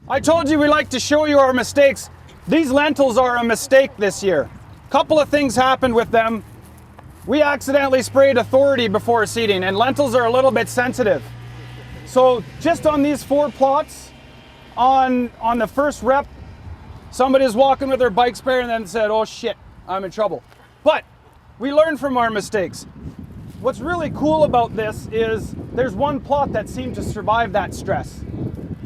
I told you we like to show you our mistakes. These lentils are a mistake this year. Couple of things happened with them. We accidentally sprayed Authority before seeding, and lentils are a little bit sensitive. So just on these 4 plots, on the first rep, somebody's walking with their bike sprayer and then said, oh shit, I'm in trouble. But we learn from our mistakes. What's really cool about this is there's one plot that seemed to survive that stress.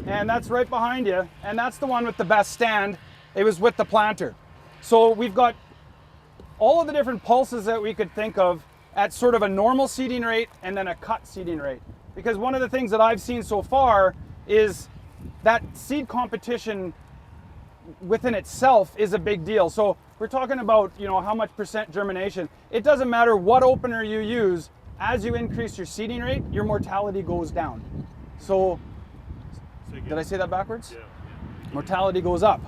And that's right behind you. And that's the one with the best stand. It was with the planter. So we've got all of the different pulses that we could think of at sort of a normal seeding rate and then a cut seeding rate. Because one of the things that I've seen so far is that seed competition within itself is a big deal. So we're talking about, you know, how much percent germination. It doesn't matter what opener you use, as you increase your seeding rate, your mortality goes down. So, did I say that backwards? Yeah. Mortality goes up.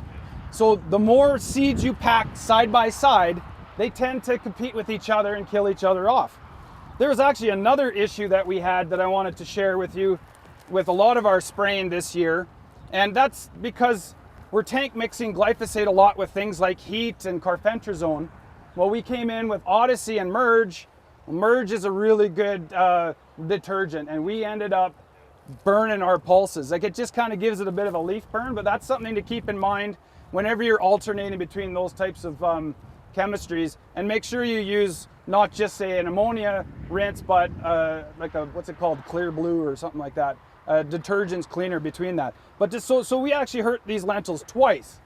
So the more seeds you pack side by side, they tend to compete with each other and kill each other off. There was actually another issue that we had that I wanted to share with you with a lot of our spraying this year, and that's because we're tank mixing glyphosate a lot with things like heat and carfentrazone. Well, we came in with Odyssey and Merge. Merge is a really good detergent, and we ended up burning our pulses. Like, it just kind of gives it a bit of a leaf burn, but that's something to keep in mind whenever you're alternating between those types of chemistries, and make sure you use not just say an ammonia rinse, but like a, what's it called, Clear Blue or something like that. Detergents cleaner between that. But just so we actually hurt these lentils twice,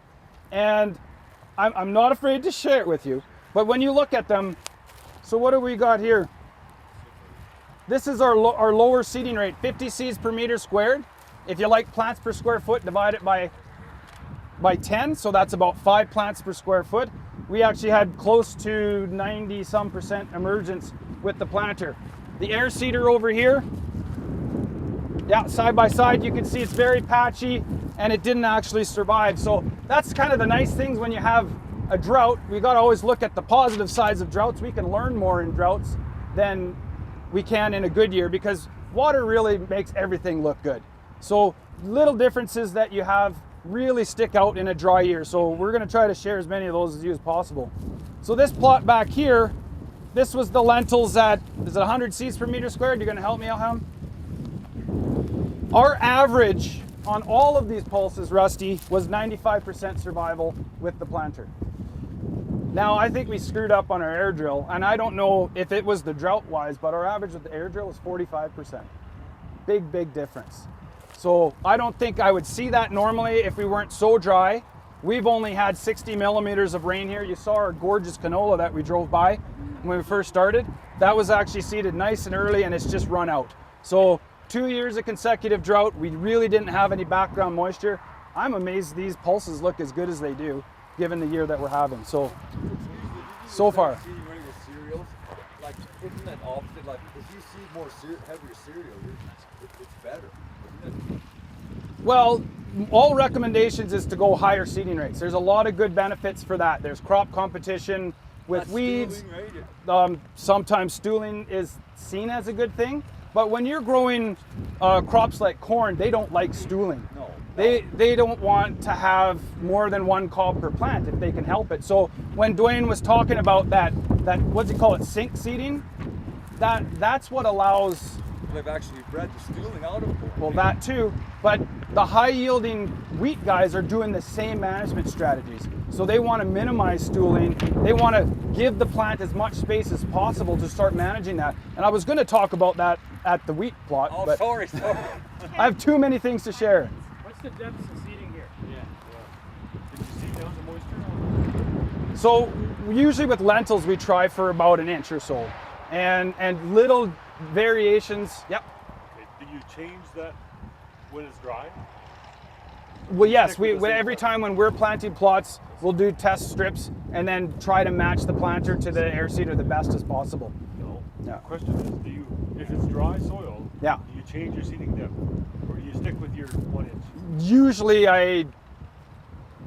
and I'm not afraid to share it with you. But when you look at them, so what do we got here? This is our lower seeding rate, 50 seeds per meter squared. If you like plants per square foot, divide it by 10, so that's about 5 plants per square foot. We actually had close to 90-some% emergence with the planter. The air seeder over here, yeah, side by side, you can see it's very patchy and it didn't actually survive. So that's kind of the nice things when you have a drought. We got to always look at the positive sides of droughts. We can learn more in droughts than we can in a good year, because water really makes everything look good. So little differences that you have really stick out in a dry year. So we're going to try to share as many of those as you as possible. So this plot back here, this was the lentils at, is it 100 seeds per meter squared? You're going to help me out, Ham? Our average on all of these pulses, Rusty, was 95% survival with the planter. Now, I think we screwed up on our air drill, and I don't know if it was the drought wise, but our average with the air drill was 45%. Big, big difference. So I don't think I would see that normally if we weren't so dry. We've only had 60 millimeters of rain here. You saw our gorgeous canola that we drove by when we first started. That was actually seeded nice and early, and it's just run out. So 2 years of consecutive drought, we really didn't have any background moisture. I'm amazed these pulses look as good as they do, given the year that we're having. So far. Cereals, like, isn't that opposite? Like, if you see more heavier cereal, it's better. Well, all recommendations is to go higher seeding rates. There's a lot of good benefits for that. There's crop competition with weeds. Stooling, right? Sometimes stooling is seen as a good thing, but when you're growing crops like corn, they don't like stooling. No. They don't want to have more than one cob per plant if they can help it. So when Dwayne was talking about that what's he call it, sink seeding, that's what allows. They've actually bred the stooling out of corn. Well, that too, but the high yielding wheat guys are doing the same management strategies. So they want to minimize stooling. They want to give the plant as much space as possible to start managing that. And I was going to talk about that at the wheat plot, Oh, but sorry. I have too many things to share. What's the depth of seeding here? Yeah. Did you see down the moisture? So usually with lentils, we try for about an inch or so, and little variations. Yep. Okay. Do you change that when it's dry? Well, yes, Stick with the same every plant. time when we're planting plots, we'll do test strips and then try to match the planter to the air seeder the best as possible. No. Yeah. The question is, do you, if it's dry soil, Yeah. do you change your seeding depth, or do you stick with your 1 inch? Usually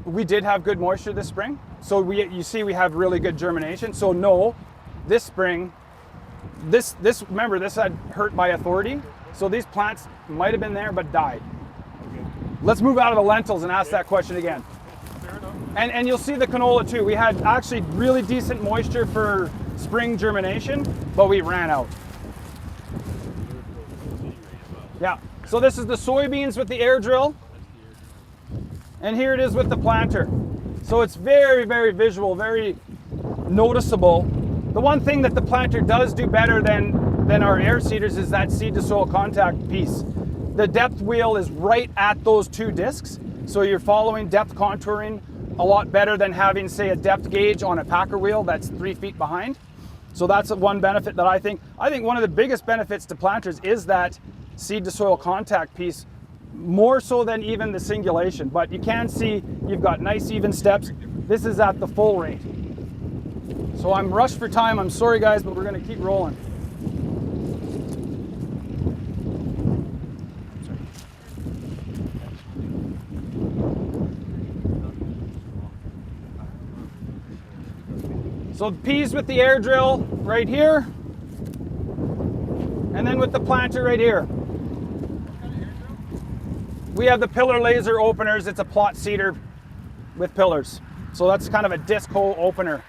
we did have good moisture this spring, so you see we have really good germination. So no, this spring, this remember, this had hurt by Authority, so these plants might have been there but died. Okay. Let's move out of the lentils and ask that question again. Fair enough. And you'll see the canola too. We had actually really decent moisture for spring germination, but we ran out. Yeah, so this is the soybeans with the air drill. And here it is with the planter. So it's very, very visual, very noticeable. The one thing that the planter does do better than our air seeders is that seed to soil contact piece. The depth wheel is right at those two discs, so you're following depth contouring a lot better than having, say, a depth gauge on a packer wheel that's 3 feet behind. So that's one benefit that I think one of the biggest benefits to planters is that seed to soil contact piece, more so than even the singulation. But you can see you've got nice even steps. This is at the full rate. So I'm rushed for time. I'm sorry guys, but we're gonna keep rolling. So peas with the air drill right here, and then with the planter right here. We have the pillar laser openers. It's a plot seeder with pillars. So that's kind of a disc hole opener.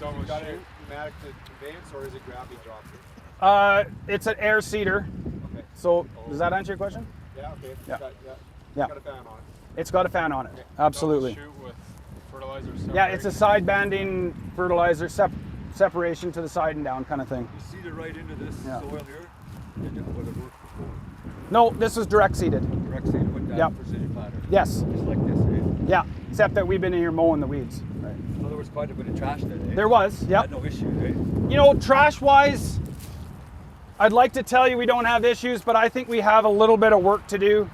Don't got a pneumatic conveyance, or is it gravity dropped? It's an air seeder. Okay. So does that answer your question? Yeah. Okay. Yeah. It's got a fan on it. It's got a fan on it. Absolutely. Shoot with fertilizer Yeah, it's a side banding fertilizer separation to the side and down kind of thing. You seed it right into this Yeah. soil here. Would it work before? No, this was direct seeded. Direct seed with that Yep. precision planter. Yes. Just like this, eh? Yeah, except that we've been in here mowing the weeds. Right. So there was quite a bit of trash there, eh? There was, yep. Had no issue, eh? You know, trash-wise, I'd like to tell you we don't have issues, but I think we have a little bit of work to do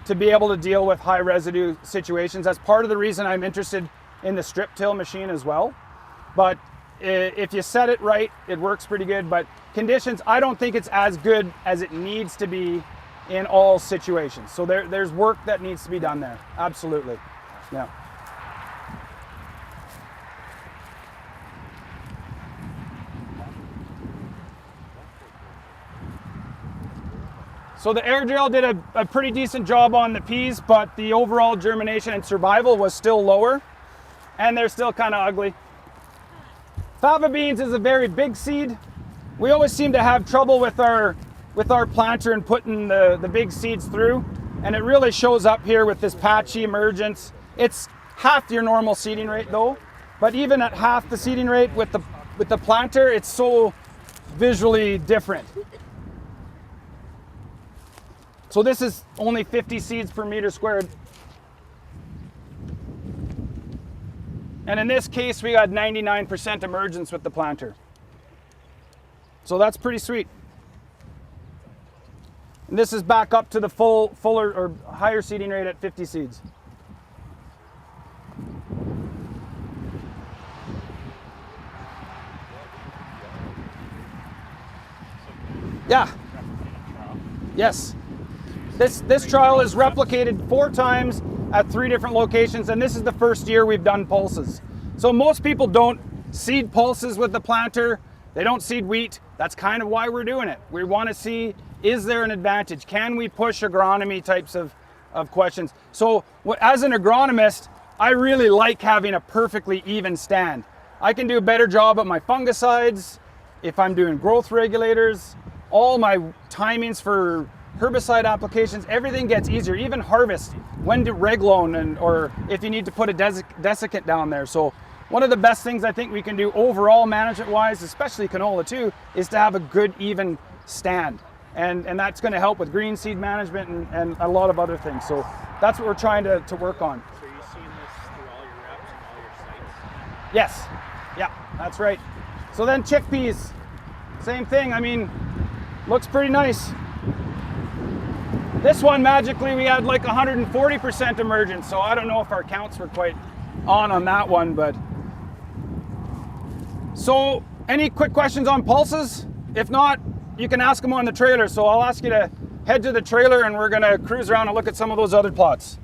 to be able to deal with high residue situations. That's part of the reason I'm interested in the strip till machine as well. But if you set it right, it works pretty good. But conditions, I don't think it's as good as it needs to be in all situations. So there's work that needs to be done there. Absolutely. Yeah. So the air drill did a pretty decent job on the peas, but the overall germination and survival was still lower, and they're still kind of ugly. Faba beans is a very big seed. We always seem to have trouble with our planter and putting the big seeds through, and it really shows up here with this patchy emergence. It's half your normal seeding rate though, but even at half the seeding rate with the planter, it's so visually different. So this is only 50 seeds per meter squared. And in this case, we got 99% emergence with the planter. So that's pretty sweet. And this is back up to the fuller or higher seeding rate at 50 seeds. Yeah. Yes. This trial is replicated 4 times at 3 different locations, and this is the first year we've done pulses. So most people don't seed pulses with the planter. They don't seed wheat. That's kind of why we're doing it. We want to see, is there an advantage? Can we push agronomy types of questions? So as an agronomist, I really like having a perfectly even stand. I can do a better job at my fungicides, if I'm doing growth regulators, all my timings for herbicide applications, everything gets easier, even harvest, when to reglone, or if you need to put a desiccant down there. So one of the best things I think we can do overall management wise, especially canola too, is to have a good even stand. And that's going to help with green seed management and a lot of other things. So that's what we're trying to work on. So you've seen this through all your reps and all your sites? Yes, yeah, that's right. So then chickpeas, same thing. I mean, looks pretty nice. This one, magically, we had like 140% emergence, so I don't know if our counts were quite on that one, but. So, any quick questions on pulses? If not, you can ask them on the trailer. So I'll ask you to head to the trailer and we're gonna cruise around and look at some of those other plots.